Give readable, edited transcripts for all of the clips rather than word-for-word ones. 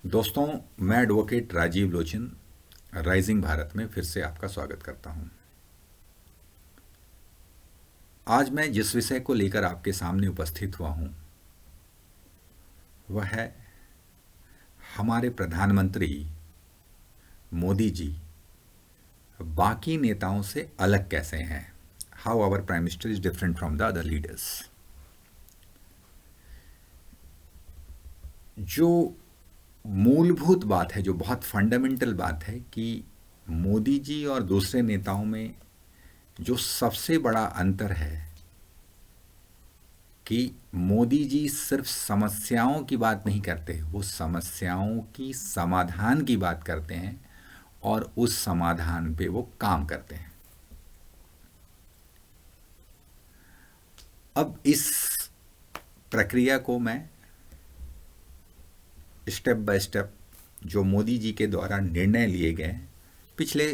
दोस्तों, मैं advocate Rajiv Lochan rising Bharat में फिर से आपका स्वागत करता हूं। आज मैं जिस विषय को लेकर आपके सामने उपस्थित हुआ हूं वह है हमारे प्रधानमंत्री मोदी जी बाकी नेताओं से अलग कैसे हैं। How our prime minister is different from the other leaders. जो मूलभूत बात है, जो बहुत फंडामेंटल बात है कि मोदी जी और दूसरे नेताओं में जो सबसे बड़ा अंतर है कि मोदी जी सिर्फ समस्याओं की बात नहीं करते, वो समस्याओं की समाधान की बात करते हैं और उस समाधान पे वो काम करते हैं। अब इस प्रक्रिया को मैं स्टेप बाय स्टेप जो मोदी जी के द्वारा निर्णय लिए गए पिछले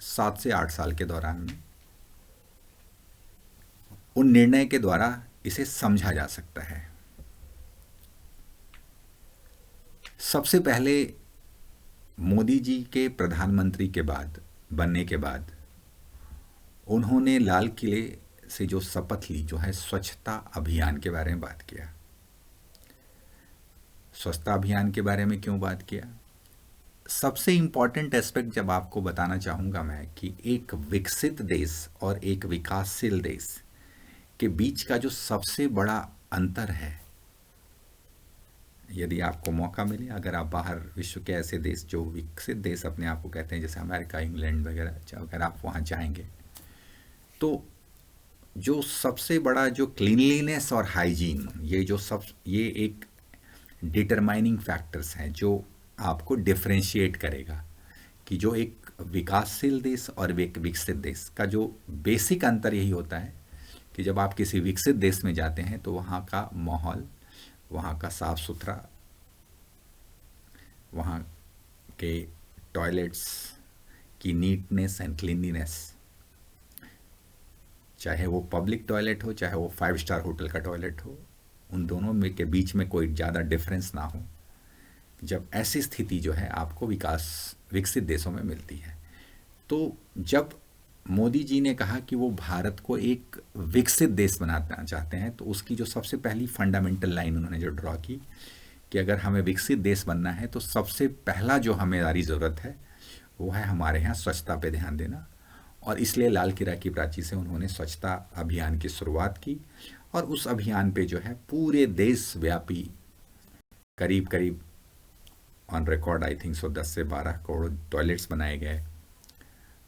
7 से 8 साल के दौरान में, उन निर्णय के द्वारा इसे समझा जा सकता है। सबसे पहले मोदी जी के प्रधानमंत्री के बाद बनने के बाद उन्होंने लाल किले से जो शपथ ली, जो है स्वच्छता अभियान के बारे में बात किया। स्वच्छता अभियान के बारे में क्यों बात किया? सबसे इंपॉर्टेंट एस्पेक्ट जब आपको बताना चाहूँगा मैं कि एक विकसित देश और एक विकासशील देश के बीच का जो सबसे बड़ा अंतर है, यदि आपको मौका मिले, अगर आप बाहर विश्व के ऐसे देश जो विकसित देश अपने आप को कहते हैं, जैसे अमेरिका, इंग्लैंड वगैरह, अगर आप वहाँ जाएंगे तो जो सबसे बड़ा जो क्लीनलीनेस और हाइजीन, ये एक डिटरमाइनिंग फैक्टर्स हैं जो आपको डिफरेंशिएट करेगा कि जो एक विकासशील देश और एक विकसित देश का जो बेसिक अंतर यही होता है कि जब आप किसी विकसित देश में जाते हैं तो वहाँ का माहौल, वहाँ का साफ सुथरा, वहाँ के टॉयलेट्स की नीटनेस एंड क्लीनलीनेस, चाहे वो पब्लिक टॉयलेट हो चाहे वो 5 स्टार होटल का टॉयलेट हो, उन दोनों में के बीच में कोई ज़्यादा डिफरेंस ना हो। जब ऐसी स्थिति जो है आपको विकसित देशों में मिलती है, तो जब मोदी जी ने कहा कि वो भारत को एक विकसित देश बनाना चाहते हैं, तो उसकी जो सबसे पहली फंडामेंटल लाइन उन्होंने जो ड्रॉ की कि अगर हमें विकसित देश बनना है तो सबसे पहला जो हमें ज़रूरत है वो है हमारे यहाँ स्वच्छता पे ध्यान देना। और इसलिए लाल किला की प्राची से उन्होंने स्वच्छता अभियान की शुरुआत की और उस अभियान पे जो है पूरे देशव्यापी करीब करीब ऑन रिकॉर्ड आई थिंक 10 से 12 करोड़ टॉयलेट्स बनाए गए।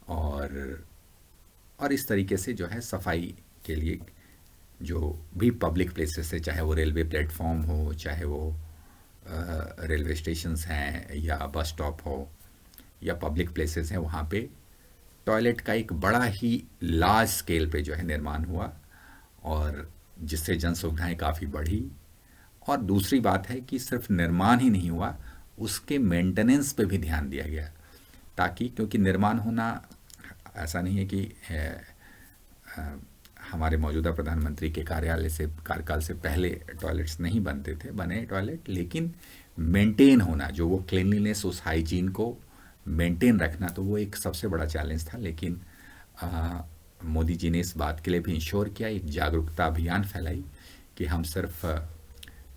और इस तरीके से जो है सफाई के लिए जो भी पब्लिक प्लेसेस है, चाहे वो रेलवे प्लेटफॉर्म हो, चाहे वो रेलवे स्टेशंस हैं या बस स्टॉप हो या पब्लिक प्लेसेस हैं, वहाँ पे टॉयलेट का एक बड़ा ही लार्ज स्केल पे जो है निर्माण हुआ और जिससे जन सुविधाएँ काफ़ी बढ़ी। और दूसरी बात है कि सिर्फ निर्माण ही नहीं हुआ, उसके मेंटेनेंस पे भी ध्यान दिया गया, ताकि क्योंकि निर्माण होना ऐसा नहीं है कि हमारे मौजूदा प्रधानमंत्री के कार्यकाल से पहले टॉयलेट्स नहीं बनते थे, बने टॉयलेट, लेकिन मेंटेन होना, जो वो क्लीनलीनेस, उस हाइजीन को मेंटेन रखना, तो वो एक सबसे बड़ा चैलेंज था। लेकिन मोदी जी ने इस बात के लिए भी इंश्योर किया, एक जागरूकता अभियान फैलाई कि हम सिर्फ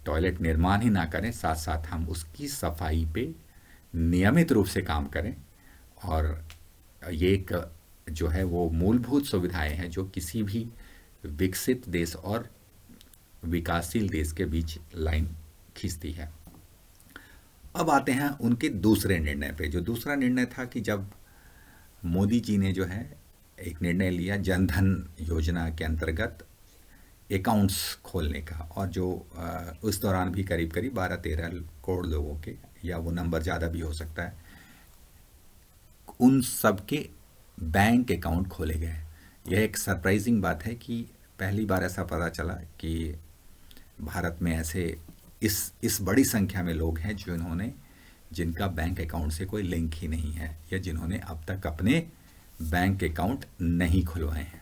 टॉयलेट निर्माण ही ना करें, साथ साथ हम उसकी सफाई पे नियमित रूप से काम करें। और ये एक जो है वो मूलभूत सुविधाएं हैं जो किसी भी विकसित देश और विकासशील देश के बीच लाइन खींचती है। अब आते हैं उनके दूसरे निर्णय पे। जो दूसरा निर्णय था कि जब मोदी जी ने जो है एक निर्णय लिया जनधन योजना के अंतर्गत अकाउंट्स खोलने का, और जो उस दौरान भी करीब करीब 12-13 करोड़ लोगों के, या वो नंबर ज़्यादा भी हो सकता है, उन सब के बैंक अकाउंट खोले गए। यह एक सरप्राइजिंग बात है कि पहली बार ऐसा पता चला कि भारत में ऐसे इस बड़ी संख्या में लोग हैं जिनका बैंक अकाउंट से कोई लिंक ही नहीं है, या जिन्होंने अब तक अपने बैंक अकाउंट नहीं खुलवाए हैं।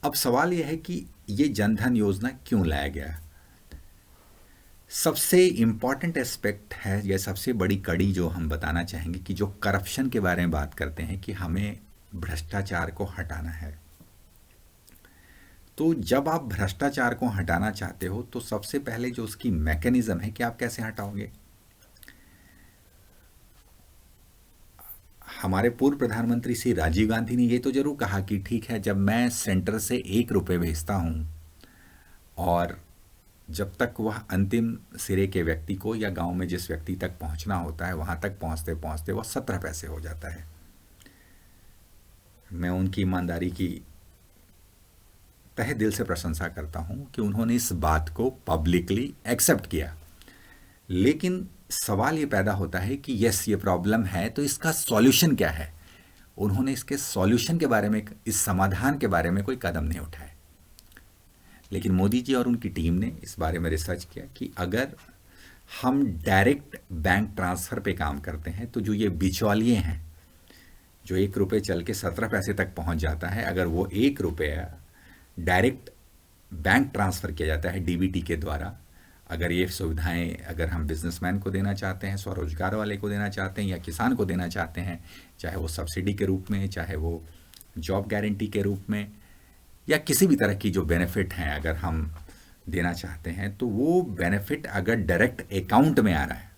अब सवाल यह है कि ये जनधन योजना क्यों लाया गया? सबसे इम्पॉर्टेंट एस्पेक्ट है या सबसे बड़ी कड़ी जो हम बताना चाहेंगे कि जो करप्शन के बारे में बात करते हैं कि हमें भ्रष्टाचार को हटाना है। तो जब आप भ्रष्टाचार को हटाना चाहते हो तो सबसे पहले जो उसकी मैकेनिज्म है कि आप कैसे हटाओगे। हमारे पूर्व प्रधानमंत्री श्री राजीव गांधी ने ये तो जरूर कहा कि ठीक है, जब मैं सेंटर से 1 रुपये भेजता हूँ और जब तक वह अंतिम सिरे के व्यक्ति को या गांव में जिस व्यक्ति तक पहुंचना होता है वहां तक पहुंचते पहुंचते वह 17 पैसे हो जाता है। मैं उनकी ईमानदारी की तहे दिल से प्रशंसा करता हूं कि उन्होंने इस बात को पब्लिकली एक्सेप्ट किया। लेकिन सवाल ये पैदा होता है कि यस, ये प्रॉब्लम है, तो इसका सॉल्यूशन क्या है। उन्होंने इसके सॉल्यूशन के बारे में, इस समाधान के बारे में कोई कदम नहीं उठाए। लेकिन मोदी जी और उनकी टीम ने इस बारे में रिसर्च किया कि अगर हम डायरेक्ट बैंक ट्रांसफ़र पे काम करते हैं तो जो ये बिचौलिए हैं, जो 1 रुपये चल के 17 पैसे तक पहुंच जाता है, अगर वो 1 रुपया डायरेक्ट बैंक ट्रांसफ़र किया जाता है डीबीटी के द्वारा, अगर ये सुविधाएं अगर हम बिजनेसमैन को देना चाहते हैं, स्वरोजगार वाले को देना चाहते हैं या किसान को देना चाहते हैं, चाहे वो सब्सिडी के रूप में, चाहे वो जॉब गारंटी के रूप में, या किसी भी तरह की जो बेनिफिट हैं अगर हम देना चाहते हैं, तो वो बेनिफिट अगर डायरेक्ट अकाउंट में आ रहा है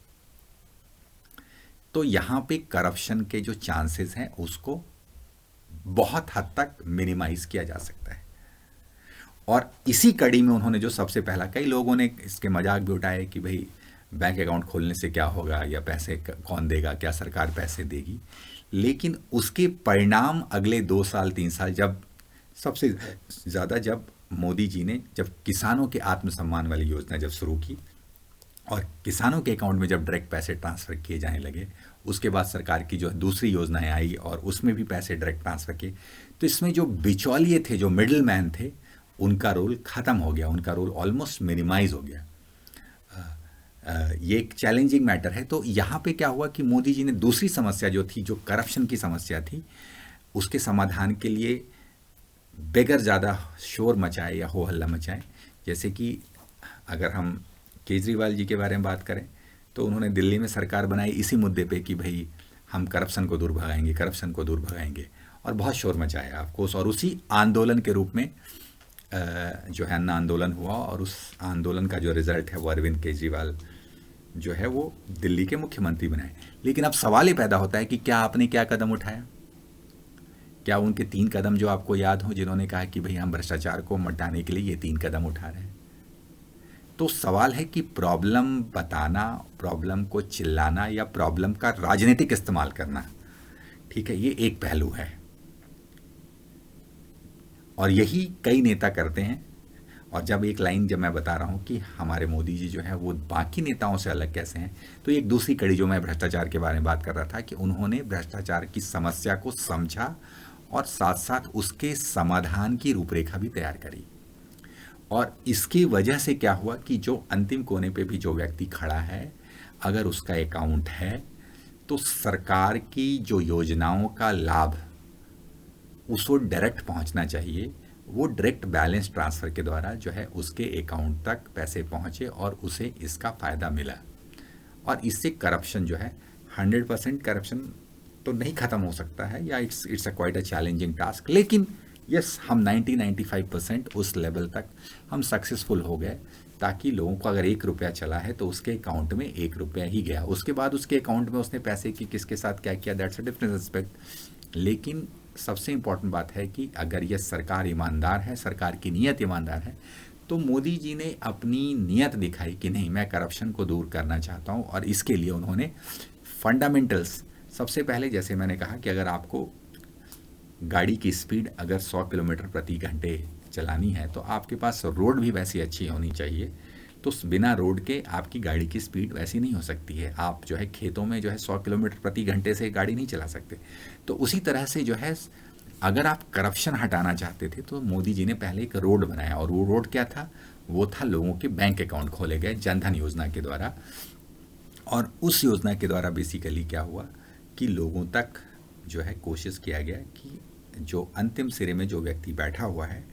तो यहाँ पे करप्शन के जो चांसेस हैं उसको बहुत हद तक मिनिमाइज किया जा सकता है। और इसी कड़ी में उन्होंने जो सबसे पहला, कई लोगों ने इसके मजाक भी उठाए कि भाई बैंक अकाउंट खोलने से क्या होगा, या पैसे कौन देगा, क्या सरकार पैसे देगी। लेकिन उसके परिणाम अगले 2 साल 3 साल, जब सबसे ज़्यादा जब मोदी जी ने जब किसानों के आत्मसम्मान वाली योजना जब शुरू की और किसानों के अकाउंट में जब डायरेक्ट पैसे ट्रांसफ़र किए जाने लगे, उसके बाद सरकार की जो दूसरी योजनाएं आई और उसमें भी पैसे डायरेक्ट ट्रांसफ़र किए, तो इसमें जो बिचौलिए थे, जो मिडिल मैन थे, उनका रोल ख़त्म हो गया, उनका रोल ऑलमोस्ट मिनिमाइज हो गया। ये एक चैलेंजिंग मैटर है। तो यहाँ पे क्या हुआ कि मोदी जी ने दूसरी समस्या जो थी, जो करप्शन की समस्या थी, उसके समाधान के लिए बेगर ज़्यादा शोर मचाए या हो हल्ला मचाए। जैसे कि अगर हम केजरीवाल जी के बारे में बात करें तो उन्होंने दिल्ली में सरकार बनाई इसी मुद्दे पे कि भाई हम करप्शन को दूर भगाएंगे, करप्शन को दूर भगाएंगे, और बहुत शोर मचाया आपको। और उसी आंदोलन के रूप में जो है अन्ना आंदोलन हुआ, और उस आंदोलन का जो रिज़ल्ट है वो अरविंद केजरीवाल जो है वो दिल्ली के मुख्यमंत्री बनाए। लेकिन अब सवाल ये पैदा होता है कि क्या आपने क्या कदम उठाया? क्या उनके 3 कदम जो आपको याद हो, जिन्होंने कहा कि भाई हम भ्रष्टाचार को मिटाने के लिए ये 3 कदम उठा रहे हैं? तो सवाल है कि प्रॉब्लम बताना, प्रॉब्लम को चिल्लाना या प्रॉब्लम का राजनीतिक इस्तेमाल करना, ठीक है, ये एक पहलू है और यही कई नेता करते हैं। और जब एक लाइन जब मैं बता रहा हूँ कि हमारे मोदी जी जो है वो बाकी नेताओं से अलग कैसे हैं, तो एक दूसरी कड़ी जो मैं भ्रष्टाचार के बारे में बात कर रहा था कि उन्होंने भ्रष्टाचार की समस्या को समझा और साथ साथ उसके समाधान की रूपरेखा भी तैयार करी। और इसकी वजह से क्या हुआ कि जो अंतिम कोने पे भी जो व्यक्ति खड़ा है, अगर उसका अकाउंट है तो सरकार की जो योजनाओं का लाभ उसको डायरेक्ट पहुंचना चाहिए, वो डायरेक्ट बैलेंस ट्रांसफ़र के द्वारा जो है उसके अकाउंट तक पैसे पहुंचे और उसे इसका फ़ायदा मिला। और इससे करप्शन जो है 100% करप्शन तो नहीं ख़त्म हो सकता है, या it's a quite a challenging task, लेकिन यस हम 90-95% उस लेवल तक हम सक्सेसफुल हो गए, ताकि लोगों को अगर 1 रुपया चला है तो उसके अकाउंट में 1 रुपया ही गया। उसके बाद उसके अकाउंट में उसने पैसे की किसके साथ क्या किया, दैट्स अ डिफरेंट एस्पेक्ट। लेकिन सबसे इम्पॉर्टेंट बात है कि अगर यह सरकार ईमानदार है, सरकार की नीयत ईमानदार है, तो मोदी जी ने अपनी नीयत दिखाई कि नहीं, मैं करप्शन को दूर करना चाहता हूँ। और इसके लिए उन्होंने फंडामेंटल्स, सबसे पहले जैसे मैंने कहा कि अगर आपको गाड़ी की स्पीड अगर 100 किलोमीटर प्रति घंटे चलानी है तो आपके पास रोड भी वैसी अच्छी होनी चाहिए। तो बिना रोड के आपकी गाड़ी की स्पीड वैसी नहीं हो सकती है। आप जो है खेतों में जो है 100 किलोमीटर प्रति घंटे से गाड़ी नहीं चला सकते। तो उसी तरह से जो है अगर आप करप्शन हटाना चाहते थे तो मोदी जी ने पहले एक रोड बनाया, और वो रोड क्या था, वो था लोगों के बैंक अकाउंट खोले गए जनधन योजना के द्वारा। और उस योजना के द्वारा बेसिकली क्या हुआ कि लोगों तक जो है कोशिश किया गया कि जो अंतिम सिरे में जो व्यक्ति बैठा हुआ है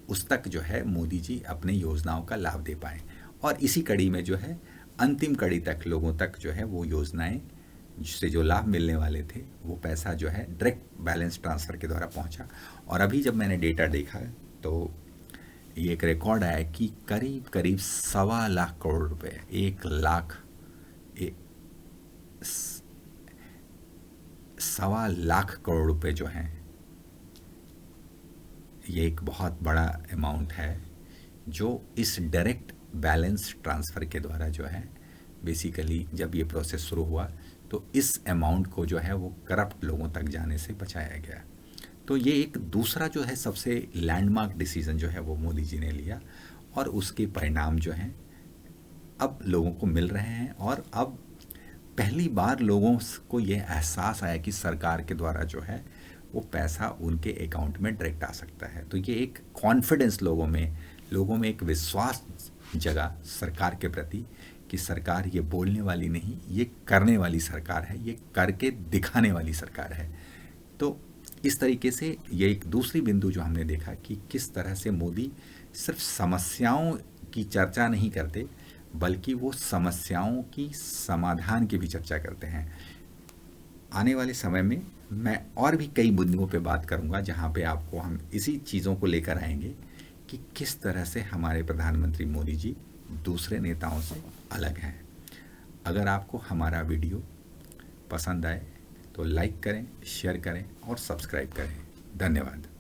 उस तक जो है मोदी जी अपने योजनाओं का लाभ दे पाएँ। और इसी कड़ी में जो है अंतिम कड़ी तक लोगों तक जो है वो योजनाएं जिससे जो लाभ मिलने वाले थे वो पैसा जो है डायरेक्ट बैलेंस ट्रांसफ़र के द्वारा पहुंचा। और अभी जब मैंने डेटा देखा तो ये एक रिकॉर्ड आया कि करीब करीब 1.25 करोड़ रुपए, 1 लाख, 1.25 करोड़ रुपए जो हैं, ये एक बहुत बड़ा अमाउंट है जो इस डायरेक्ट बैलेंस ट्रांसफ़र के द्वारा जो है बेसिकली जब ये प्रोसेस शुरू हुआ तो इस अमाउंट को जो है वो करप्ट लोगों तक जाने से बचाया गया। तो ये एक दूसरा जो है सबसे लैंडमार्क डिसीजन जो है वो मोदी जी ने लिया और उसके परिणाम जो हैं अब लोगों को मिल रहे हैं। और अब पहली बार लोगों को ये एहसास आया कि सरकार के द्वारा जो है वो पैसा उनके अकाउंट में डायरेक्ट आ सकता है। तो ये एक कॉन्फिडेंस लोगों में एक विश्वास जगा सरकार के प्रति कि सरकार ये बोलने वाली नहीं, ये करने वाली सरकार है, ये करके दिखाने वाली सरकार है। तो इस तरीके से ये एक दूसरी बिंदु जो हमने देखा कि किस तरह से मोदी सिर्फ समस्याओं की चर्चा नहीं करते बल्कि वो समस्याओं की समाधान की भी चर्चा करते हैं। आने वाले समय में मैं और भी कई बिंदुओं पे बात करूंगा जहां पे आपको हम इसी चीज़ों को लेकर आएंगे कि किस तरह से हमारे प्रधानमंत्री मोदी जी दूसरे नेताओं से अलग हैं। अगर आपको हमारा वीडियो पसंद आए तो लाइक करें, शेयर करें और सब्सक्राइब करें। धन्यवाद।